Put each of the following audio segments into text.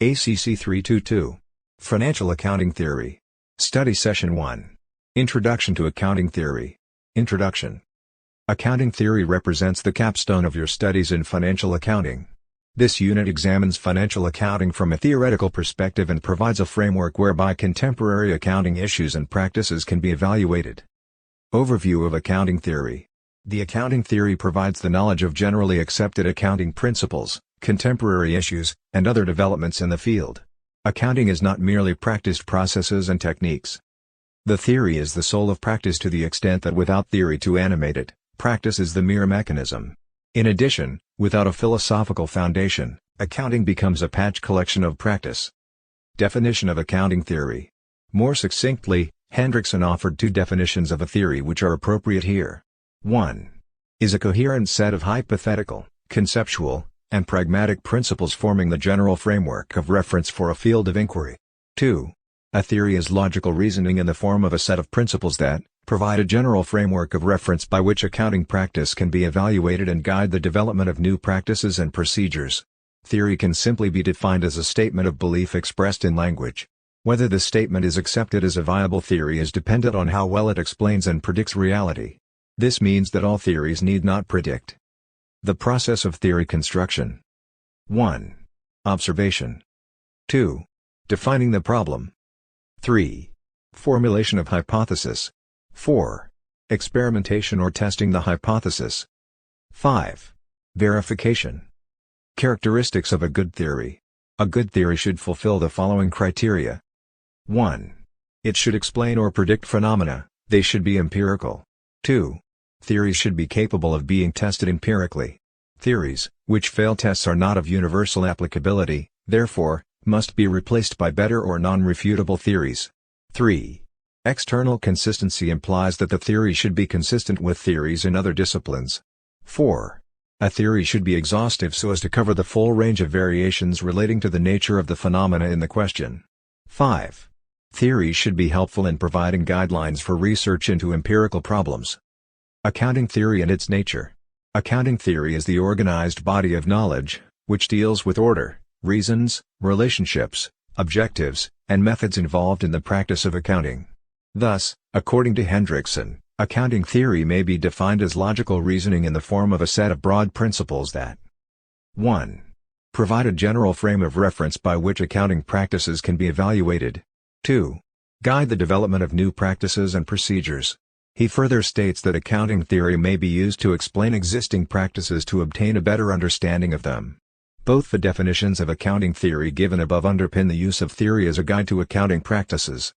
ACC 322. Financial Accounting Theory. Study Session 1. Introduction to Accounting Theory. Introduction. Accounting theory represents the capstone of your studies in financial accounting. This unit examines financial accounting from a theoretical perspective and provides a framework whereby contemporary accounting issues and practices can be evaluated. Overview of accounting theory. The accounting theory provides the knowledge of generally accepted accounting principles, contemporary issues, and other developments in the field. Accounting is not merely practiced processes and techniques. The theory is the soul of practice to the extent that without theory to animate it, practice is the mere mechanism. In addition, without a philosophical foundation, accounting becomes a patch collection of practice. Definition of accounting theory. More succinctly, Hendrickson offered two definitions of a theory which are appropriate here. 1. Is a coherent set of hypothetical, conceptual, and pragmatic principles forming the general framework of reference for a field of inquiry. 2. A theory is logical reasoning in the form of a set of principles that provide a general framework of reference by which accounting practice can be evaluated and guide the development of new practices and procedures. Theory can simply be defined as a statement of belief expressed in language. Whether the statement is accepted as a viable theory is dependent on how well it explains and predicts reality. This means that all theories need not predict. The process of theory construction. 1. Observation. 2. Defining the problem. 3. Formulation of hypothesis. 4. Experimentation or testing the hypothesis. 5. Verification. Characteristics of a good theory. A good theory should fulfill the following criteria. 1. It should explain or predict phenomena, they should be empirical. 2. Theories should be capable of being tested empirically. Theories, which fail tests are not of universal applicability, therefore, must be replaced by better or non-refutable theories. 3. External consistency implies that the theory should be consistent with theories in other disciplines. 4. A theory should be exhaustive so as to cover the full range of variations relating to the nature of the phenomena in the question. 5. Theories should be helpful in providing guidelines for research into empirical problems. Accounting theory and its nature. Accounting theory is the organized body of knowledge, which deals with order, reasons, relationships, objectives, and methods involved in the practice of accounting. Thus, according to Hendrickson, accounting theory may be defined as logical reasoning in the form of a set of broad principles that 1. Provide a general frame of reference by which accounting practices can be evaluated. 2. Guide the development of new practices and procedures. He further states that accounting theory may be used to explain existing practices to obtain a better understanding of them. Both the definitions of accounting theory given above underpin the use of theory as a guide to accounting practices.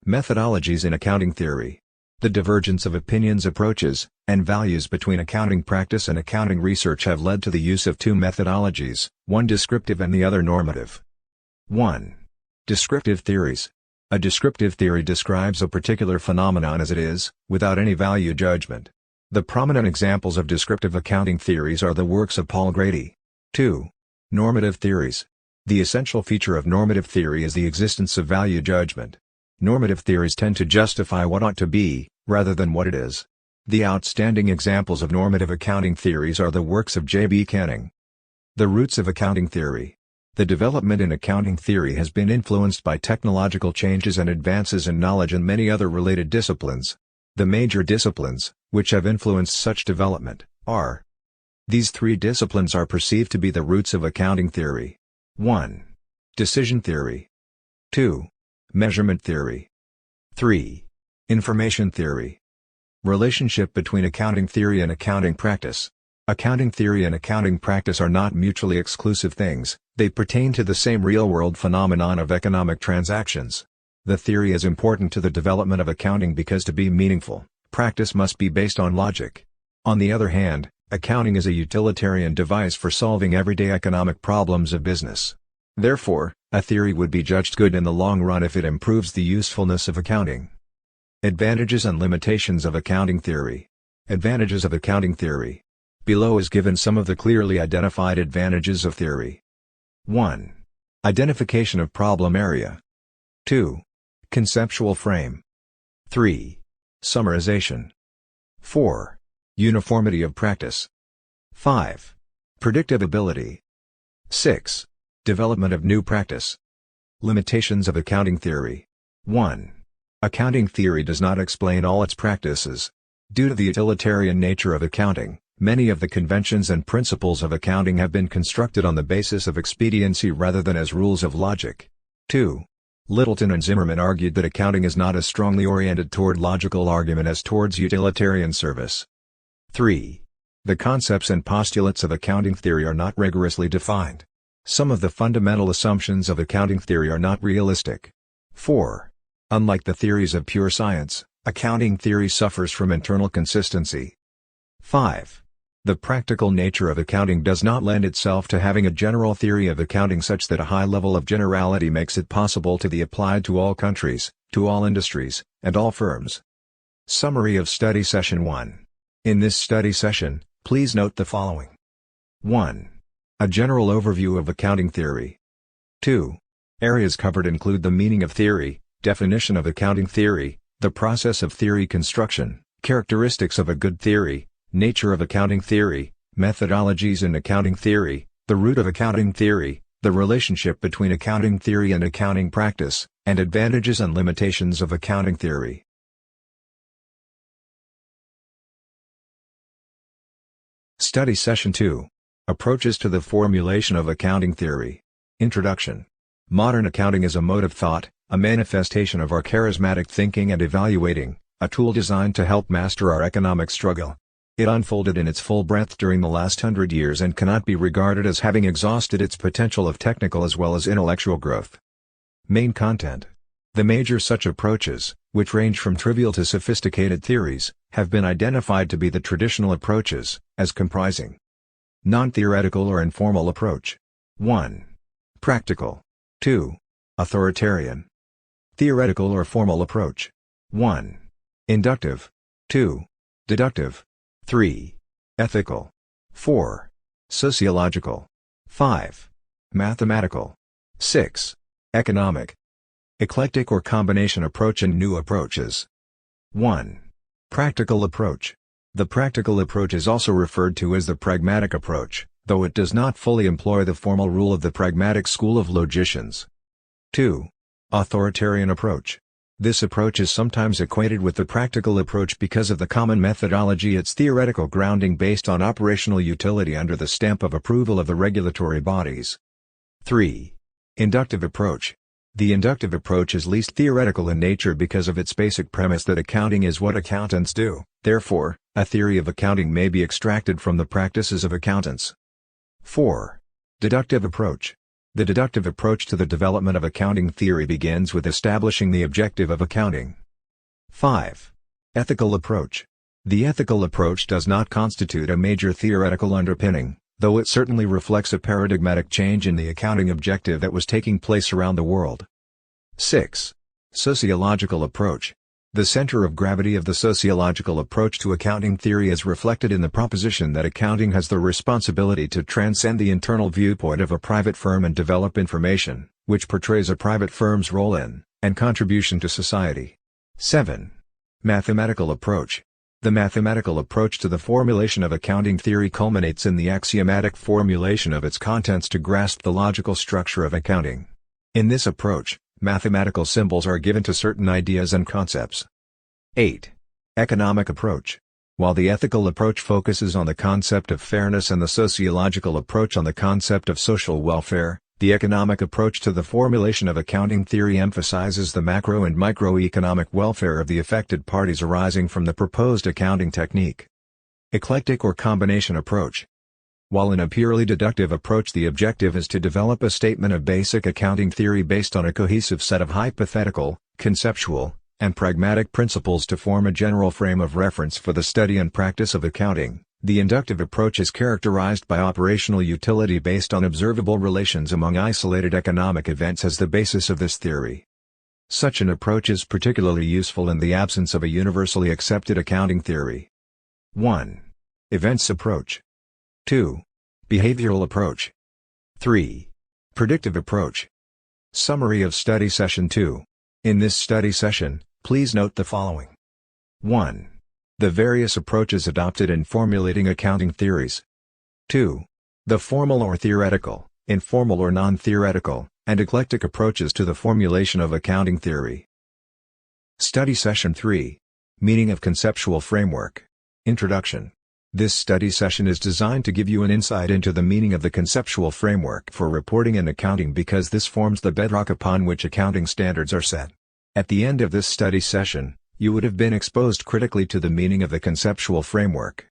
Methodologies in accounting theory. The divergence of opinions, approaches, and values between accounting practice and accounting research have led to the use of two methodologies, one descriptive and the other normative. 1. Descriptive theories. A descriptive theory describes a particular phenomenon as it is, without any value judgment. The prominent examples of descriptive accounting theories are the works of Paul Grady. 2. Normative theories. The essential feature of normative theory is the existence of value judgment. Normative theories tend to justify what ought to be, rather than what it is. The outstanding examples of normative accounting theories are the works of J.B. Canning. The roots of accounting theory. The development in accounting theory has been influenced by technological changes and advances in knowledge and many other related disciplines. The major disciplines, which have influenced such development, are. These three disciplines are perceived to be the roots of accounting theory. 1. Decision theory. 2. Measurement theory. 3. Information theory. Relationship between accounting theory and accounting practice. Accounting theory and accounting practice are not mutually exclusive things, they pertain to the same real-world phenomenon of economic transactions. The theory is important to the development of accounting because to be meaningful, practice must be based on logic. On the other hand, accounting is a utilitarian device for solving everyday economic problems of business. Therefore, a theory would be judged good in the long run if it improves the usefulness of accounting. Advantages and limitations of accounting theory. Advantages of accounting theory. Below is given some of the clearly identified advantages of theory. 1. Identification of problem area. 2. Conceptual frame. 3. Summarization. 4. Uniformity of practice. 5. Predictive ability. 6. Development of new practice. Limitations of accounting theory. 1. Accounting theory does not explain all its practices. Due to the utilitarian nature of accounting, many of the conventions and principles of accounting have been constructed on the basis of expediency rather than as rules of logic. 2. Littleton and Zimmerman argued that accounting is not as strongly oriented toward logical argument as towards utilitarian service. 3. The concepts and postulates of accounting theory are not rigorously defined. Some of the fundamental assumptions of accounting theory are not realistic. 4. Unlike the theories of pure science, accounting theory suffers from internal consistency. 5. The practical nature of accounting does not lend itself to having a general theory of accounting such that a high level of generality makes it possible to be applied to all countries, to all industries, and all firms. Summary of Study Session 1. In this study session, please note the following. 1. A general overview of accounting theory. 2. Areas covered include the meaning of theory, definition of accounting theory, the process of theory construction, characteristics of a good theory, nature of accounting theory, methodologies in accounting theory, the root of accounting theory, the relationship between accounting theory and accounting practice, and advantages and limitations of accounting theory. Study Session 2. Approaches to the formulation of accounting theory. Introduction. Modern accounting is a mode of thought, a manifestation of our charismatic thinking and evaluating, a tool designed to help master our economic struggle. It unfolded in its full breadth during the last 100 years and cannot be regarded as having exhausted its potential of technical as well as intellectual growth. Main content. The major such approaches, which range from trivial to sophisticated theories, have been identified to be the traditional approaches, as comprising non-theoretical or informal approach. 1. Practical. 2. Authoritarian. Theoretical or formal approach. 1. Inductive. 2. Deductive. 3. Ethical. 4. Sociological. 5. Mathematical. 6. Economic. Eclectic or combination approach and new approaches. 1. Practical approach. The practical approach is also referred to as the pragmatic approach, though it does not fully employ the formal rule of the pragmatic school of logicians. 2. Authoritarian approach. This approach is sometimes equated with the practical approach because of the common methodology, its theoretical grounding based on operational utility under the stamp of approval of the regulatory bodies. 3. Inductive approach. The inductive approach is least theoretical in nature because of its basic premise that accounting is what accountants do, therefore, a theory of accounting may be extracted from the practices of accountants. 4. Deductive approach. The deductive approach to the development of accounting theory begins with establishing the objective of accounting. 5. Ethical approach. The ethical approach does not constitute a major theoretical underpinning, though it certainly reflects a paradigmatic change in the accounting objective that was taking place around the world. 6. Sociological approach. The center of gravity of the sociological approach to accounting theory is reflected in the proposition that accounting has the responsibility to transcend the internal viewpoint of a private firm and develop information, which portrays a private firm's role in, and contribution to society. 7. Mathematical approach. The mathematical approach to the formulation of accounting theory culminates in the axiomatic formulation of its contents to grasp the logical structure of accounting. In this approach, mathematical symbols are given to certain ideas and concepts. 8. Economic approach. While the ethical approach focuses on the concept of fairness and the sociological approach on the concept of social welfare, the economic approach to the formulation of accounting theory emphasizes the macro and microeconomic welfare of the affected parties arising from the proposed accounting technique. Eclectic or combination approach. While in a purely deductive approach the objective is to develop a statement of basic accounting theory based on a cohesive set of hypothetical, conceptual, and pragmatic principles to form a general frame of reference for the study and practice of accounting, the inductive approach is characterized by operational utility based on observable relations among isolated economic events as the basis of this theory. Such an approach is particularly useful in the absence of a universally accepted accounting theory. 1. Events approach. 2. Behavioral approach. 3. Predictive approach. Summary of Study Session 2. In this study session, please note the following. 1. The various approaches adopted in formulating accounting theories. 2. The formal or theoretical, informal or non-theoretical, and eclectic approaches to the formulation of accounting theory. Study Session 3. Meaning of Conceptual Framework. Introduction. This study session is designed to give you an insight into the meaning of the conceptual framework for reporting and accounting because this forms the bedrock upon which accounting standards are set. At the end of this study session, you would have been exposed critically to the meaning of the conceptual framework.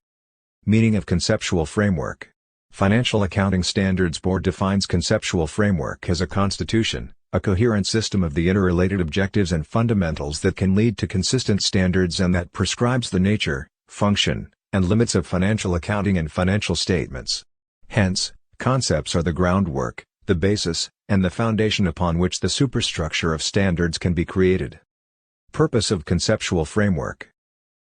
Meaning of Conceptual Framework. Financial Accounting Standards Board defines conceptual framework as a constitution, a coherent system of the interrelated objectives and fundamentals that can lead to consistent standards and that prescribes the nature, function, and limits of financial accounting and financial statements. Hence, concepts are the groundwork, the basis, and the foundation upon which the superstructure of standards can be created. Purpose of conceptual framework.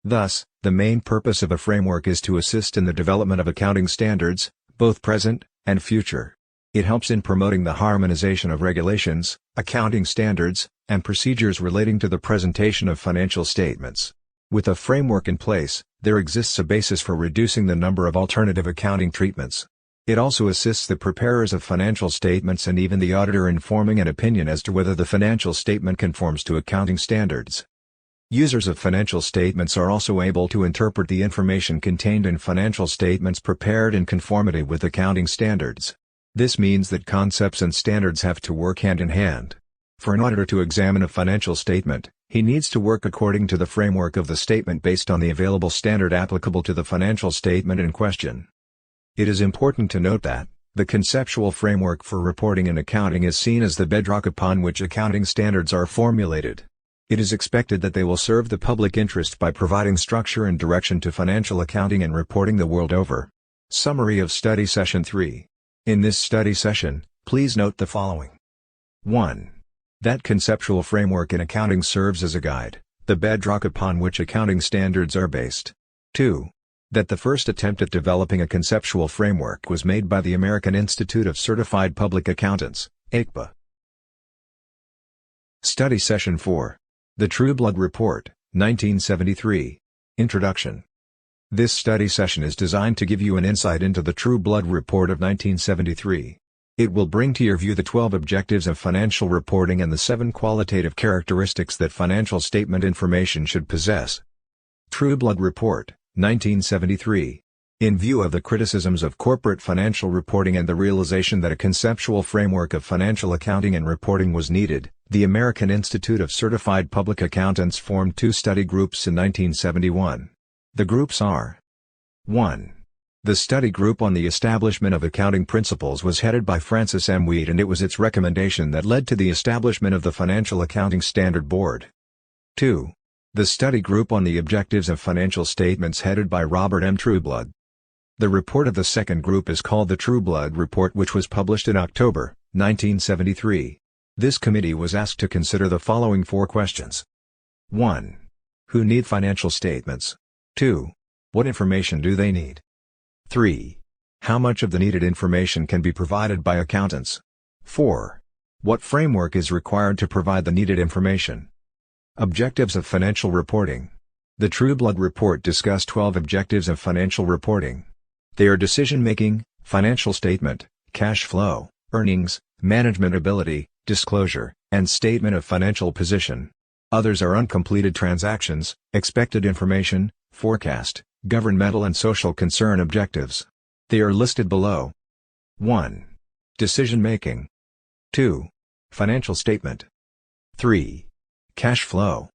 Thus, the main purpose of a framework is to assist in the development of accounting standards, both present and future. It helps in promoting the harmonization of regulations, accounting standards, and procedures relating to the presentation of financial statements. With a framework in place, there exists a basis for reducing the number of alternative accounting treatments. It also assists the preparers of financial statements and even the auditor in forming an opinion as to whether the financial statement conforms to accounting standards. Users of financial statements are also able to interpret the information contained in financial statements prepared in conformity with accounting standards. This means that concepts and standards have to work hand in hand. For an auditor to examine a financial statement, he needs to work according to the framework of the statement based on the available standard applicable to the financial statement in question. It is important to note that the conceptual framework for reporting and accounting is seen as the bedrock upon which accounting standards are formulated. It is expected that they will serve the public interest by providing structure and direction to financial accounting and reporting the world over. Summary of Study Session 3. In this study session, please note the following. 1. That conceptual framework in accounting serves as a guide, the bedrock upon which accounting standards are based. 2. That the first attempt at developing a conceptual framework was made by the American Institute of Certified Public Accountants, ACPA. Study Session 4. The TRUEBLOOD Report, 1973. Introduction. This study session is designed to give you an insight into the TRUEBLOOD Report of 1973. It will bring to your view the 12 objectives of financial reporting and the 7 qualitative characteristics that financial statement information should possess. TRUEBLOOD Report, 1973. In view of the criticisms of corporate financial reporting and the realization that a conceptual framework of financial accounting and reporting was needed, the American Institute of Certified Public Accountants formed 2 study groups in 1971. The groups are: 1. The study group on the establishment of accounting principles was headed by Francis M. Wheat, and it was its recommendation that led to the establishment of the Financial Accounting Standard Board. 2. The study group on the objectives of financial statements headed by Robert M. TRUEBLOOD. The report of the second group is called the TRUEBLOOD Report, which was published in October, 1973. This committee was asked to consider the following 4 questions. 1. Who need financial statements? 2. What information do they need? 3. How much of the needed information can be provided by accountants? 4. What framework is required to provide the needed information? Objectives of financial reporting. The TRUEBLOOD Report discussed 12 objectives of financial reporting. They are decision-making, financial statement, cash flow, earnings, management ability, disclosure, and statement of financial position. Others are uncompleted transactions, expected information, forecast, governmental and social concern objectives. They are listed below. 1. Decision-making. 2. Financial statement. 3. Cash flow.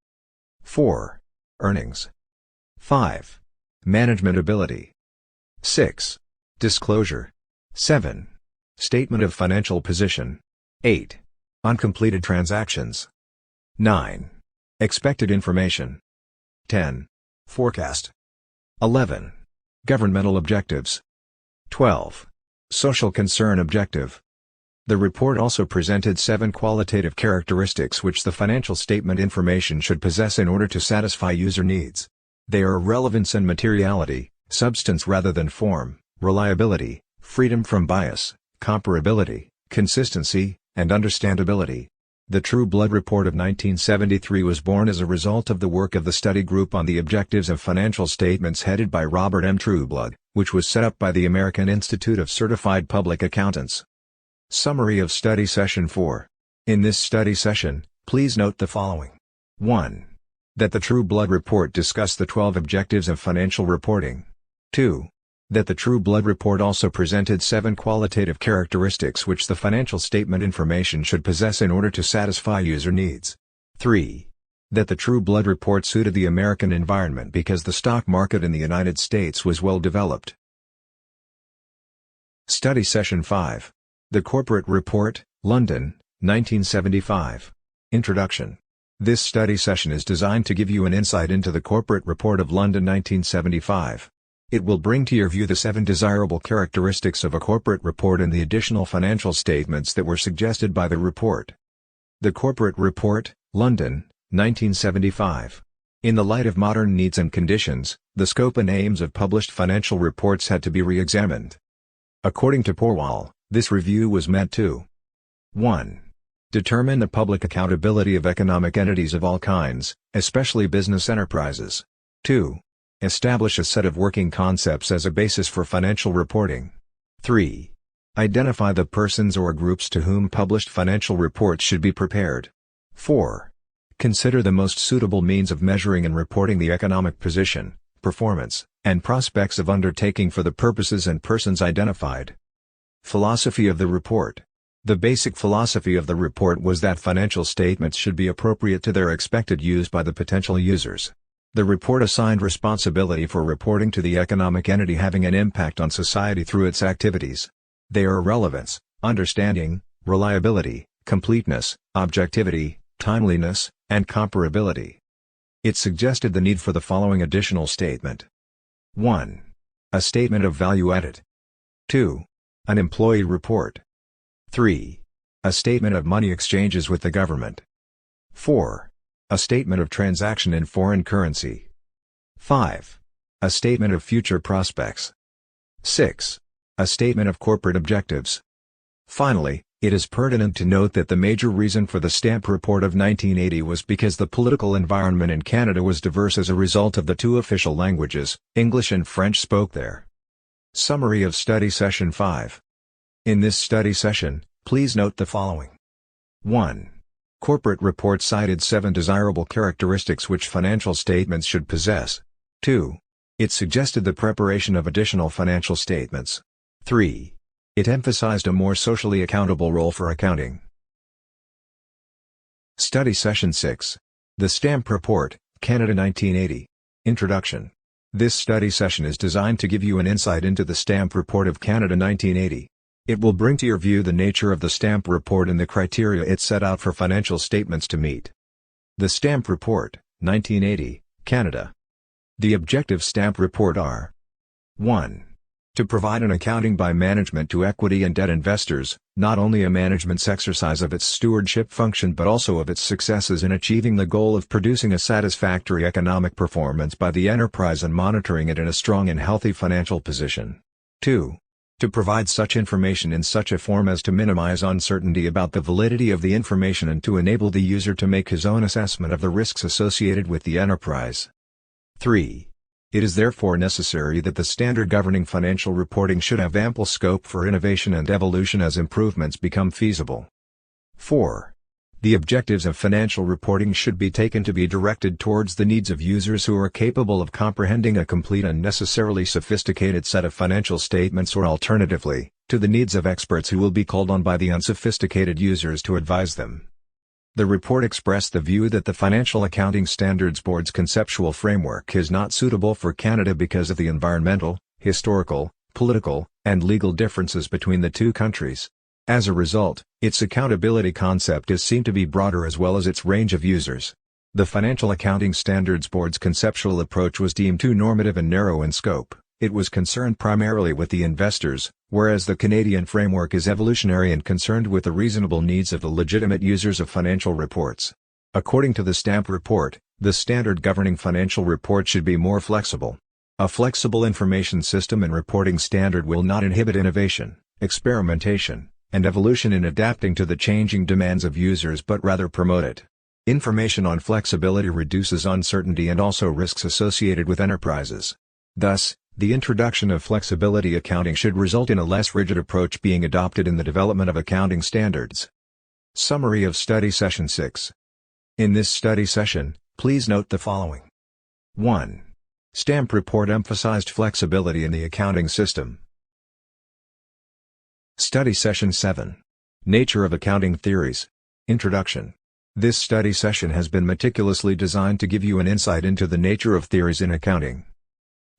4. Earnings. 5. Management ability. 6. Disclosure. 7. Statement of financial position. 8. Uncompleted transactions. 9. Expected information. 10. Forecast. 11. Governmental objectives. 12. Social concern objective. The report also presented 7 qualitative characteristics which the financial statement information should possess in order to satisfy user needs. They are relevance and materiality, substance rather than form, reliability, freedom from bias, comparability, consistency, and understandability. The TRUEBLOOD Report of 1973 was born as a result of the work of the study group on the objectives of financial statements headed by Robert M. TRUEBLOOD, which was set up by the American Institute of Certified Public Accountants. Summary of Study Session 4. In this study session, please note the following. 1. That the TRUEBLOOD report discussed the 12 objectives of financial reporting. 2. That the TRUEBLOOD report also presented 7 qualitative characteristics which the financial statement information should possess in order to satisfy user needs. 3. That the TRUEBLOOD report suited the American environment because the stock market in the United States was well developed. Study Session 5. The Corporate Report, London, 1975. Introduction. This study session is designed to give you an insight into the Corporate Report of London 1975. It will bring to your view the 7 desirable characteristics of a corporate report and the additional financial statements that were suggested by the report. The Corporate Report, London, 1975. In the light of modern needs and conditions, the scope and aims of published financial reports had to be re-examined. According to Porwal, this review was meant to 1. Determine the public accountability of economic entities of all kinds, especially business enterprises. 2. Establish a set of working concepts as a basis for financial reporting. 3. Identify the persons or groups to whom published financial reports should be prepared. 4. Consider the most suitable means of measuring and reporting the economic position, performance, and prospects of undertaking for the purposes and persons identified. Philosophy of the report. The basic philosophy of the report was that financial statements should be appropriate to their expected use by the potential users. The report assigned responsibility for reporting to the economic entity having an impact on society through its activities. They are relevance, understanding, reliability, completeness, objectivity, timeliness, and comparability. It suggested the need for the following additional statement. 1. A statement of value added. 2. An employee report. 3. A statement of money exchanges with the government. 4. A statement of transaction in foreign currency. 5. A statement of future prospects. 6. A statement of corporate objectives. Finally, it is pertinent to note that the major reason for the Stamp Report of 1980 was because the political environment in Canada was diverse as a result of the 2 official languages, English and French, spoke there. Summary of Study Session 5. In this study session, please note the following. 1. Corporate report cited 7 desirable characteristics which financial statements should possess. 2. It suggested the preparation of additional financial statements. 3. It emphasized a more socially accountable role for accounting. Study Session 6. The Stamp Report, Canada 1980. Introduction. This study session is designed to give you an insight into the Stamp Report of Canada 1980. It will bring to your view the nature of the Stamp Report and the criteria it set out for financial statements to meet. The Stamp Report, 1980, Canada. The objectives Stamp Report are: 1. To provide an accounting by management to equity and debt investors, not only a management's exercise of its stewardship function but also of its successes in achieving the goal of producing a satisfactory economic performance by the enterprise and monitoring it in a strong and healthy financial position. 2. To provide such information in such a form as to minimize uncertainty about the validity of the information and to enable the user to make his own assessment of the risks associated with the enterprise. 3. It is therefore necessary that the standard governing financial reporting should have ample scope for innovation and evolution as improvements become feasible. 4. The objectives of financial reporting should be taken to be directed towards the needs of users who are capable of comprehending a complete and necessarily sophisticated set of financial statements, or alternatively, to the needs of experts who will be called on by the unsophisticated users to advise them. The report expressed the view that the Financial Accounting Standards Board's conceptual framework is not suitable for Canada because of the environmental, historical, political, and legal differences between the 2 countries. As a result, its accountability concept is seen to be broader as well as its range of users. The Financial Accounting Standards Board's conceptual approach was deemed too normative and narrow in scope. It was concerned primarily with the investors, whereas the Canadian framework is evolutionary and concerned with the reasonable needs of the legitimate users of financial reports. According to the Stamp Report, the standard governing financial report should be more flexible. A flexible information system and reporting standard will not inhibit innovation, experimentation, and evolution in adapting to the changing demands of users but rather promote it. Information on flexibility reduces uncertainty and also risks associated with enterprises. Thus, The introduction of flexibility accounting should result in a less rigid approach being adopted in the development of accounting standards. Summary of Study Session 6. In this study session, please note the following. 1. Stamp report emphasized flexibility in the accounting system. Study Session 7. Nature of Accounting Theories. Introduction. This study session has been meticulously designed to give you an insight into the nature of theories in accounting.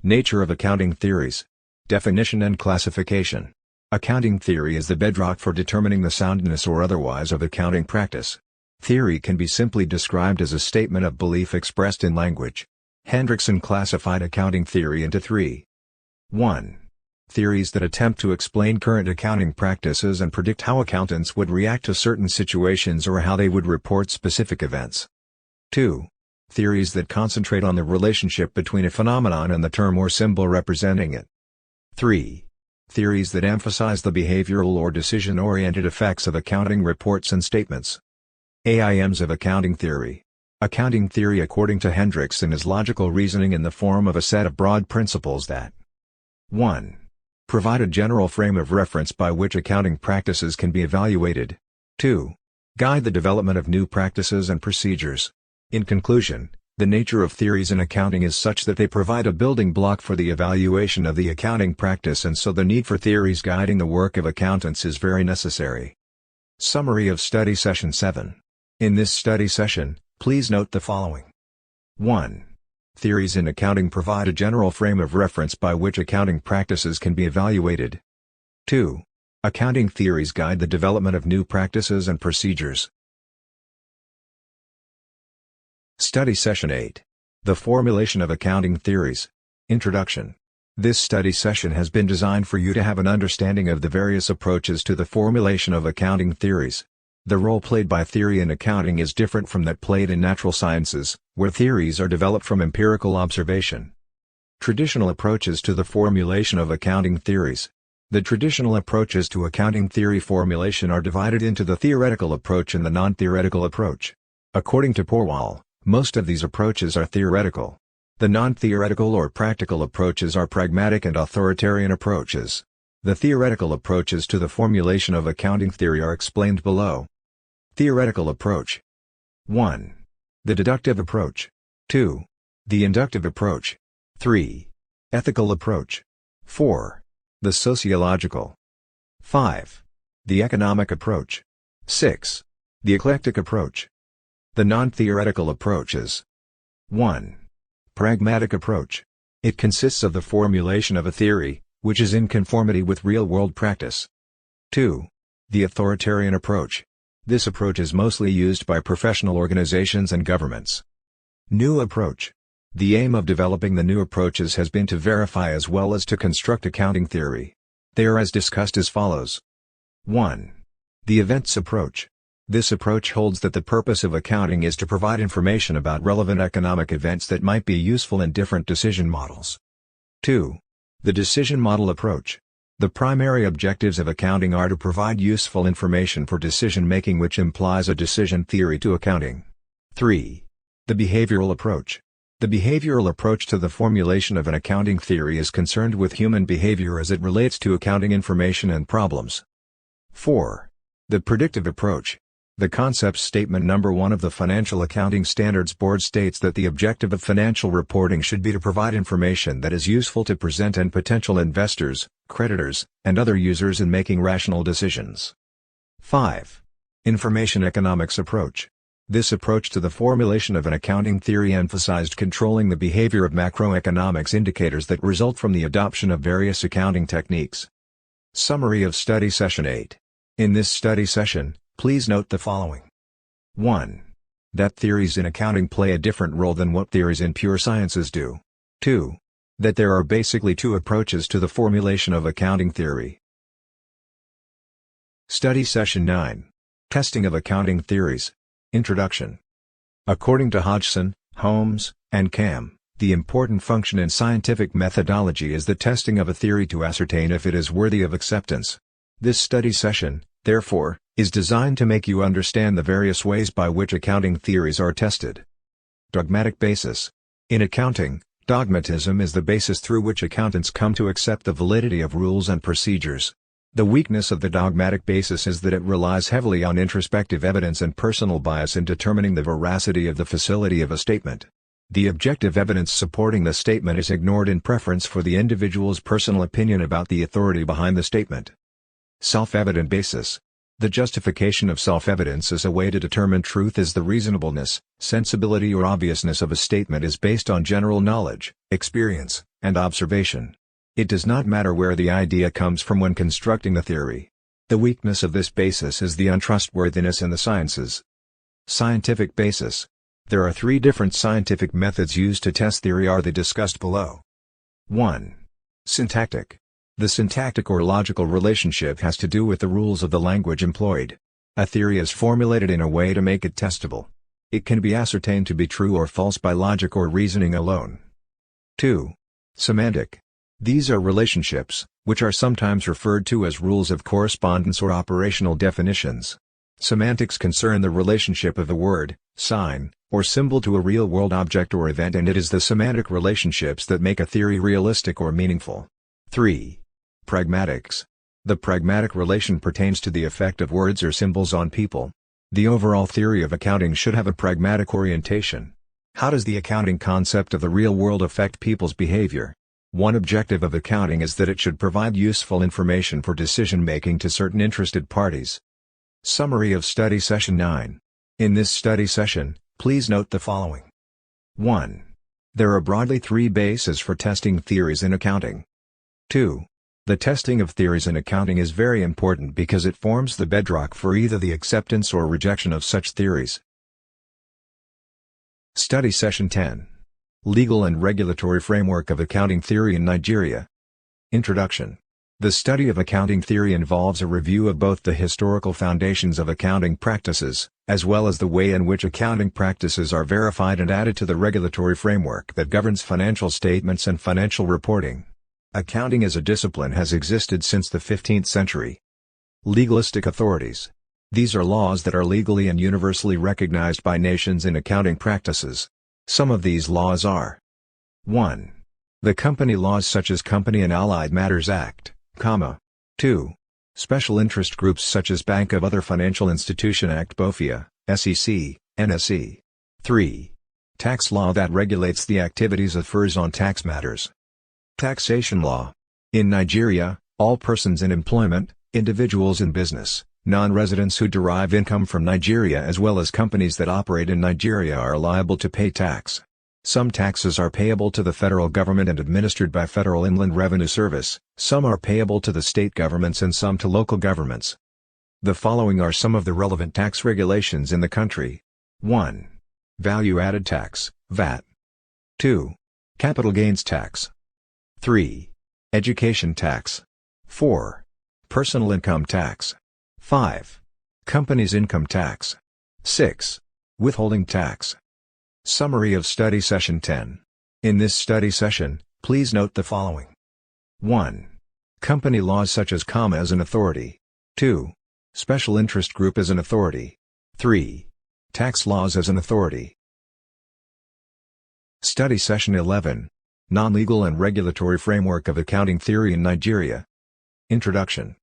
Nature of accounting theories. Definition and classification. Accounting theory is the bedrock for determining the soundness or otherwise of accounting practice. Theory can be simply described as a statement of belief expressed in language. Hendrickson classified accounting theory into 3. 1. Theories that attempt to explain current accounting practices and predict how accountants would react to certain situations or how they would report specific events. 2. Theories that concentrate on the relationship between a phenomenon and the term or symbol representing it. 3. Theories that emphasize the behavioral or decision-oriented effects of accounting reports and statements. AIMs of accounting theory. Accounting theory according to Hendrickson is logical reasoning in the form of a set of broad principles that 1. Provide a general frame of reference by which accounting practices can be evaluated. 2. Guide the development of new practices and procedures. In conclusion, the nature of theories in accounting is such that they provide a building block for the evaluation of the accounting practice, and so the need for theories guiding the work of accountants is very necessary. Summary of Study Session 7. In this study session, please note the following. 1. Theories in accounting provide a general frame of reference by which accounting practices can be evaluated. 2. Accounting theories guide the development of new practices and procedures. Study Session 8. The Formulation of Accounting Theories. Introduction. This study session has been designed for you to have an understanding of the various approaches to the formulation of accounting theories. The role played by theory in accounting is different from that played in natural sciences, where theories are developed from empirical observation. Traditional approaches to the formulation of accounting theories. The traditional approaches to accounting theory formulation are divided into the theoretical approach and the non-theoretical approach. According to Porwal, most of these approaches are theoretical. The non-theoretical or practical approaches are pragmatic and authoritarian approaches. The theoretical approaches to the formulation of accounting theory are explained below. Theoretical approach. 1. The deductive approach. 2. The inductive approach. 3. Ethical approach. 4. The sociological. 5. The economic approach. 6. The eclectic approach. The non-theoretical approaches. 1. Pragmatic approach. It consists of the formulation of a theory, which is in conformity with real-world practice. 2. The authoritarian approach. This approach is mostly used by professional organizations and governments. New approach. The aim of developing the new approaches has been to verify as well as to construct accounting theory. They are as discussed as follows. 1. The events approach. This approach holds that the purpose of accounting is to provide information about relevant economic events that might be useful in different decision models. 2. The decision model approach. The primary objectives of accounting are to provide useful information for decision-making, which implies a decision theory to accounting. 3. The behavioral approach. The behavioral approach to the formulation of an accounting theory is concerned with human behavior as it relates to accounting information and problems. 4. The predictive approach. The concept statement number 1 of the Financial Accounting Standards Board states that the objective of financial reporting should be to provide information that is useful to present and potential investors, creditors, and other users in making rational decisions. 5. Information economics approach. This approach to the formulation of an accounting theory emphasized controlling the behavior of macroeconomics indicators that result from the adoption of various accounting techniques. Summary of Study Session 8. In this study session, please note the following. 1. That theories in accounting play a different role than what theories in pure sciences do. 2. That there are basically 2 approaches to the formulation of accounting theory. Study Session 9. Testing of Accounting Theories. Introduction. According to Hodgson, Holmes, and Cam, the important function in scientific methodology is the testing of a theory to ascertain if it is worthy of acceptance. This study session, therefore, is designed to make you understand the various ways by which accounting theories are tested. Dogmatic basis. In accounting, Dogmatism is the basis through which accountants come to accept the validity of rules and procedures. The weakness of the dogmatic basis is that it relies heavily on introspective evidence and personal bias in determining the veracity of the facility of a statement. The objective evidence supporting the statement is ignored in preference for the individual's personal opinion about the authority behind the statement. Self-evident basis. The justification of self-evidence as a way to determine truth is the reasonableness, sensibility or obviousness of a statement is based on general knowledge, experience, and observation. It does not matter where the idea comes from when constructing the theory. The weakness of this basis is the untrustworthiness in the sciences. Scientific basis. There are three different scientific methods used to test theory are they discussed below. 1. Syntactic. The syntactic or logical relationship has to do with the rules of the language employed. A theory is formulated in a way to make it testable. It can be ascertained to be true or false by logic or reasoning alone. 2. Semantic. These are relationships, which are sometimes referred to as rules of correspondence or operational definitions. Semantics concern the relationship of a word, sign, or symbol to a real-world object or event, and it is the semantic relationships that make a theory realistic or meaningful. 3. Pragmatics. The pragmatic relation pertains to the effect of words or symbols on people. The overall theory of accounting should have a pragmatic orientation. How does the accounting concept of the real world affect people's behavior? One objective of accounting is that it should provide useful information for decision-making to certain interested parties. Summary of Study Session 9. In this study session, please note the following. 1. There are broadly three bases for testing theories in accounting. 2. The testing of theories in accounting is very important because it forms the bedrock for either the acceptance or rejection of such theories. Study Session 10. Legal and Regulatory Framework of Accounting Theory in Nigeria. Introduction. The study of accounting theory involves a review of both the historical foundations of accounting practices, as well as the way in which accounting practices are verified and added to the regulatory framework that governs financial statements and financial reporting. Accounting as a discipline has existed since the 15th century. Legalistic authorities. These are laws that are legally and universally recognized by nations in accounting practices. Some of these laws are: 1. The company laws such as Company and Allied Matters Act, 2. Special interest groups such as Bank of Other Financial Institution Act BOFIA, SEC, NSE. 3. Tax law that regulates the activities of FIRs on tax matters. Taxation law. In Nigeria, all persons in employment, individuals in business, non-residents who derive income from Nigeria as well as companies that operate in Nigeria are liable to pay tax. Some taxes are payable to the federal government and administered by Federal Inland Revenue Service, some are payable to the state governments and some to local governments. The following are some of the relevant tax regulations in the country. 1. Value-added tax, VAT. 2. Capital gains tax. 3. Education tax. 4. Personal income tax. 5. Companies income tax. 6. Withholding tax. Summary of Study Session 10. In this study session, please note the following. 1. Company laws such as as an authority. 2. Special interest group as an authority. 3. Tax laws as an authority. Study Session 11. Non-legal and regulatory framework of accounting theory in Nigeria. Introduction.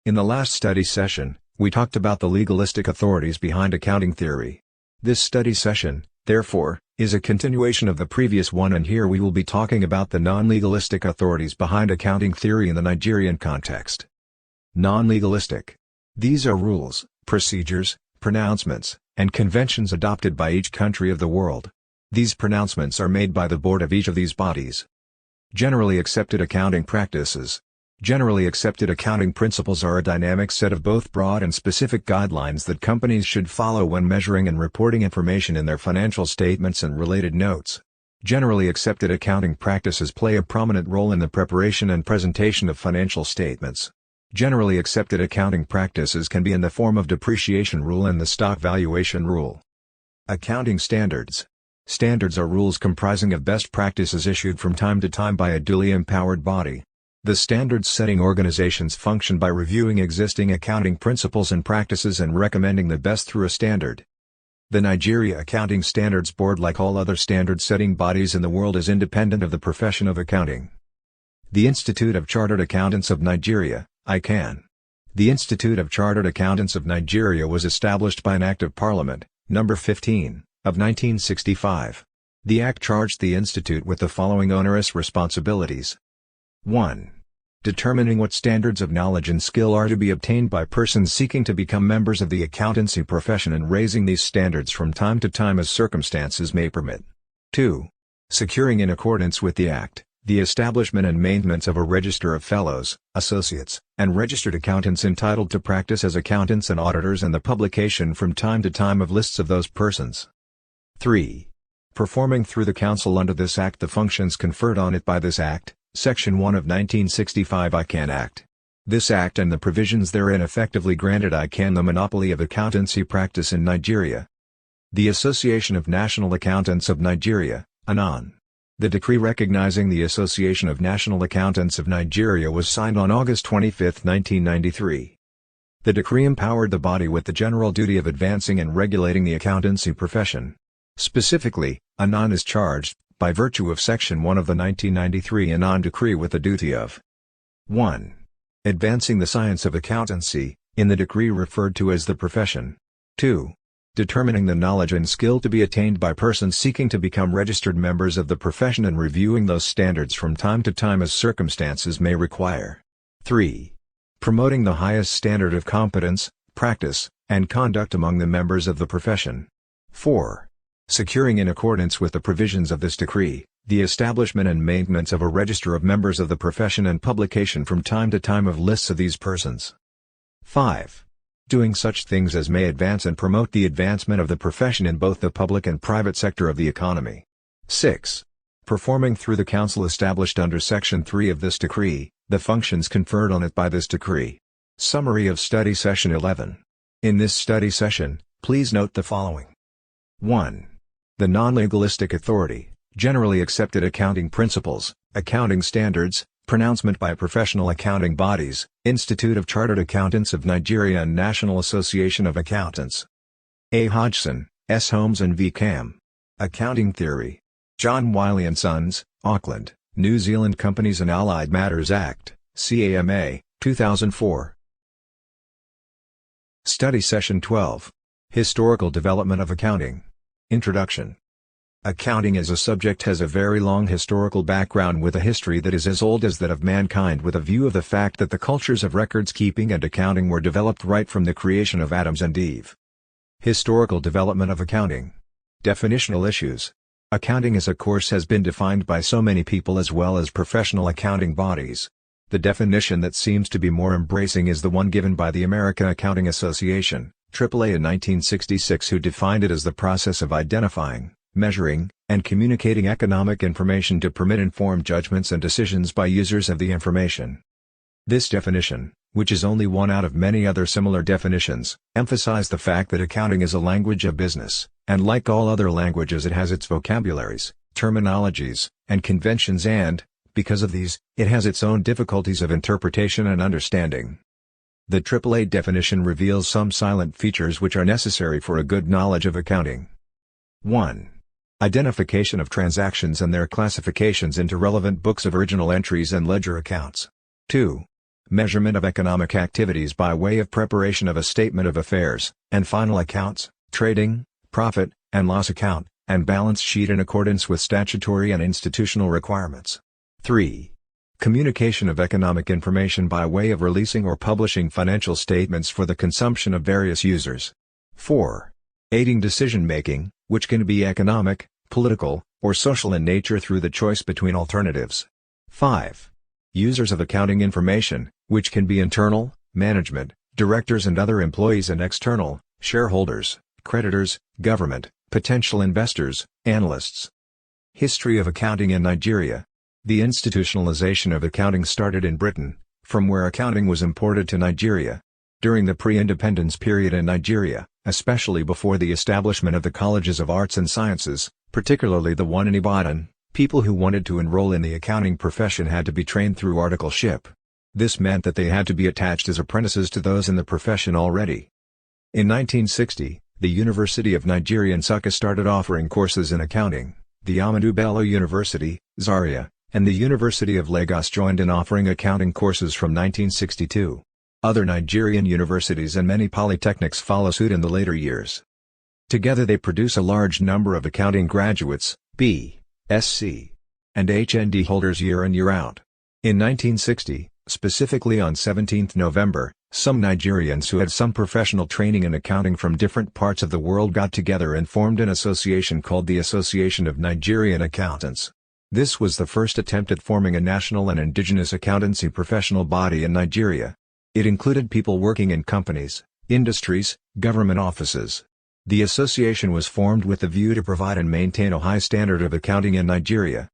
In the last study session, we talked about the legalistic authorities behind accounting theory. This study session, therefore, is a continuation of the previous one, and here we will be talking about the non-legalistic authorities behind accounting theory in the Nigerian context. Non-legalistic. These are rules, procedures, pronouncements, and conventions adopted by each country of the world. These pronouncements are made by the board of each of these bodies. Generally accepted accounting practices. Generally accepted accounting principles are a dynamic set of both broad and specific guidelines that companies should follow when measuring and reporting information in their financial statements and related notes. Generally accepted accounting practices play a prominent role in the preparation and presentation of financial statements. Generally accepted accounting practices can be in the form of depreciation rule and the stock valuation rule. Accounting standards. Standards are rules comprising of best practices issued from time to time by a duly empowered body. The standards-setting organizations function by reviewing existing accounting principles and practices and recommending the best through a standard. The Nigeria Accounting Standards Board, like all other standard-setting bodies in the world, is independent of the profession of accounting. The Institute of Chartered Accountants of Nigeria, ICAN. The Institute of Chartered Accountants of Nigeria was established by an Act of Parliament, No. 15, of 1965. The Act charged the Institute with the following onerous responsibilities. 1. Determining what standards of knowledge and skill are to be obtained by persons seeking to become members of the accountancy profession, and raising these standards from time to time as circumstances may permit. 2. Securing, in accordance with the Act, the establishment and maintenance of a register of fellows, associates, and registered accountants entitled to practice as accountants and auditors, and the publication from time to time of lists of those persons. 3. Performing through the Council under this Act the functions conferred on it by this Act, Section 1 of 1965 ICAN Act. This Act and the provisions therein effectively granted ICAN the monopoly of accountancy practice in Nigeria. The Association of National Accountants of Nigeria, ANAN. The decree recognizing the Association of National Accountants of Nigeria was signed on August 25, 1993. The decree empowered the body with the general duty of advancing and regulating the accountancy profession. Specifically, ANAN is charged, by virtue of Section 1 of the 1993 ANAN Decree, with the duty of 1. Advancing the science of accountancy, in the decree referred to as the profession. 2. Determining the knowledge and skill to be attained by persons seeking to become registered members of the profession, and reviewing those standards from time to time as circumstances may require. 3. Promoting the highest standard of competence, practice, and conduct among the members of the profession. 4. Securing, in accordance with the provisions of this decree, the establishment and maintenance of a register of members of the profession, and publication from time to time of lists of these persons. 5. Doing such things as may advance and promote the advancement of the profession in both the public and private sector of the economy. 6. Performing through the council established under Section 3 of this decree, the functions conferred on it by this decree. Summary of Study Session 11. In this study session, please note the following. 1. The non-legalistic authority, generally accepted accounting principles, accounting standards, pronouncement by professional accounting bodies, Institute of Chartered Accountants of Nigeria and National Association of Accountants. A. Hodgson, S. Holmes and V. Cam. Accounting Theory. John Wiley & Sons, Auckland, New Zealand Companies and Allied Matters Act, CAMA, 2004. Study Session 12. Historical Development of Accounting. Introduction. Accounting as a subject has a very long historical background, with a history that is as old as that of mankind, with a view of the fact that the cultures of records keeping and accounting were developed right from the creation of Adam and Eve. Historical development of accounting. Definitional issues. Accounting as a course has been defined by so many people as well as professional accounting bodies. The definition that seems to be more embracing is the one given by the American Accounting Association, AAA, in 1966, who defined it as the process of identifying, measuring, and communicating economic information to permit informed judgments and decisions by users of the information. This definition, which is only one out of many other similar definitions, emphasized the fact that accounting is a language of business, and like all other languages it has its vocabularies, terminologies, and conventions, and, because of these, it has its own difficulties of interpretation and understanding. The AAA definition reveals some silent features which are necessary for a good knowledge of accounting. 1. Identification of transactions and their classifications into relevant books of original entries and ledger accounts. 2. Measurement of economic activities by way of preparation of a statement of affairs, and final accounts, trading, profit and loss account, and balance sheet in accordance with statutory and institutional requirements. 3. Communication of economic information by way of releasing or publishing financial statements for the consumption of various users. 4. Aiding decision-making, which can be economic, political, or social in nature through the choice between alternatives. 5. Users of accounting information, which can be internal, management, directors and other employees, and external, shareholders, creditors, government, potential investors, analysts. History of accounting in Nigeria. The institutionalization of accounting started in Britain, from where accounting was imported to Nigeria. During the pre-independence period in Nigeria, especially before the establishment of the colleges of arts and sciences, particularly the one in Ibadan, people who wanted to enroll in the accounting profession had to be trained through articleship. This meant that they had to be attached as apprentices to those in the profession already. In 1960, the University of Nigeria Nsukka started offering courses in accounting. The Ahmadu Bello University, Zaria, and the University of Lagos joined in offering accounting courses from 1962. Other Nigerian universities and many polytechnics follow suit in the later years. Together they produce a large number of accounting graduates, B, SC, and HND holders year in year out. In 1960, specifically on 17 November, some Nigerians who had some professional training in accounting from different parts of the world got together and formed an association called the Association of Nigerian Accountants. This was the first attempt at forming a national and indigenous accountancy professional body in Nigeria. It included people working in companies, industries, government offices. The association was formed with the view to provide and maintain a high standard of accounting in Nigeria.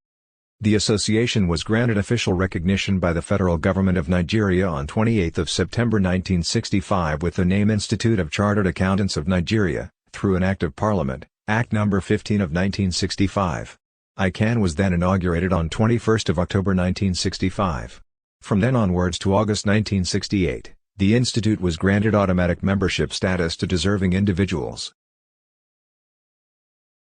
The association was granted official recognition by the federal government of Nigeria on 28 September 1965 with the name Institute of Chartered Accountants of Nigeria, through an Act of Parliament, Act No. 15 of 1965. ICANN was then inaugurated on 21 October 1965. From then onwards to August 1968, the institute was granted automatic membership status to deserving individuals.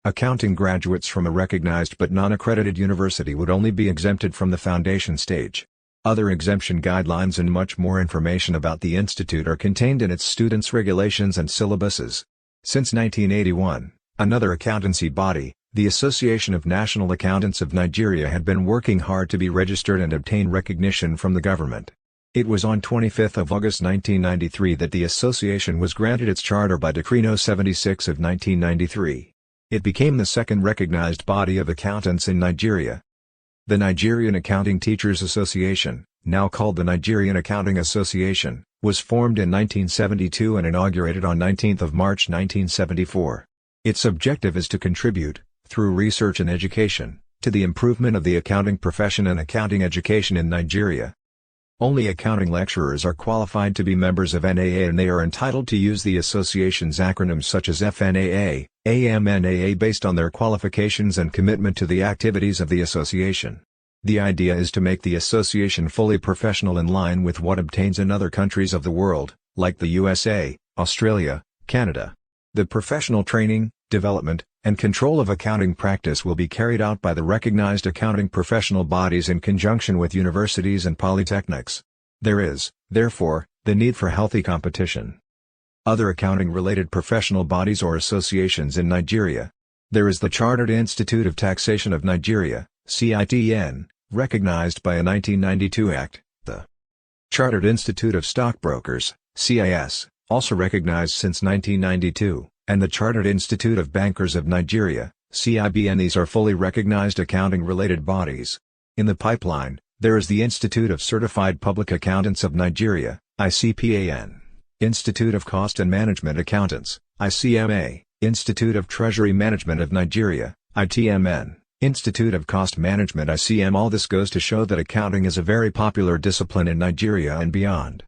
Accounting graduates from a recognized but non-accredited university would only be exempted from the foundation stage. Other exemption guidelines and much more information about the institute are contained in its students' regulations and syllabuses. Since 1981, another accountancy body, the Association of National Accountants of Nigeria, had been working hard to be registered and obtain recognition from the government. It was on 25 August 1993 that the association was granted its charter by Decree No. 76 of 1993. It became the second recognized body of accountants in Nigeria. The Nigerian Accounting Teachers Association, now called the Nigerian Accounting Association, was formed in 1972 and inaugurated on 19 March 1974. Its objective is to contribute, through research and education, to the improvement of the accounting profession and accounting education in Nigeria. Only accounting lecturers are qualified to be members of NAA, and they are entitled to use the association's acronyms such as FNAA, AMNAA based on their qualifications and commitment to the activities of the association. The idea is to make the association fully professional in line with what obtains in other countries of the world, like the USA, Australia, Canada. The professional training, development, and control of accounting practice will be carried out by the recognized accounting professional bodies in conjunction with universities and polytechnics. There is, therefore, the need for healthy competition. Other accounting-related professional bodies or associations in Nigeria. There is the Chartered Institute of Taxation of Nigeria, CITN, recognized by a 1992 Act, the Chartered Institute of Stockbrokers, CIS, also recognized since 1992, and the Chartered Institute of Bankers of Nigeria, CIBN. These are fully recognized accounting-related bodies. In the pipeline, there is the Institute of Certified Public Accountants of Nigeria, ICPAN, Institute of Cost and Management Accountants, ICMA, Institute of Treasury Management of Nigeria, ITMN, Institute of Cost Management ICM. All this goes to show that accounting is a very popular discipline in Nigeria and beyond.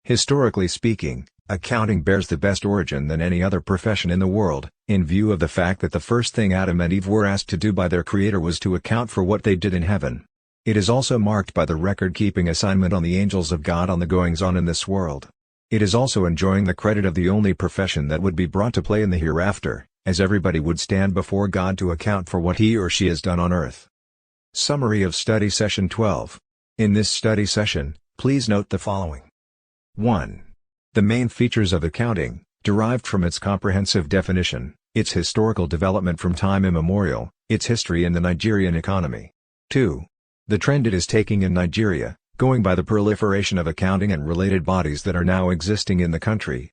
Historically speaking, accounting bears the best origin than any other profession in the world, in view of the fact that the first thing Adam and Eve were asked to do by their Creator was to account for what they did in heaven. It is also marked by the record-keeping assignment on the angels of God on the goings-on in this world. It is also enjoying the credit of the only profession that would be brought to play in the hereafter, as everybody would stand before God to account for what he or she has done on earth. Summary of Study Session 12. In this study session, please note the following. 1. The main features of accounting, derived from its comprehensive definition, its historical development from time immemorial, its history in the Nigerian economy. 2. The trend it is taking in Nigeria, going by the proliferation of accounting and related bodies that are now existing in the country,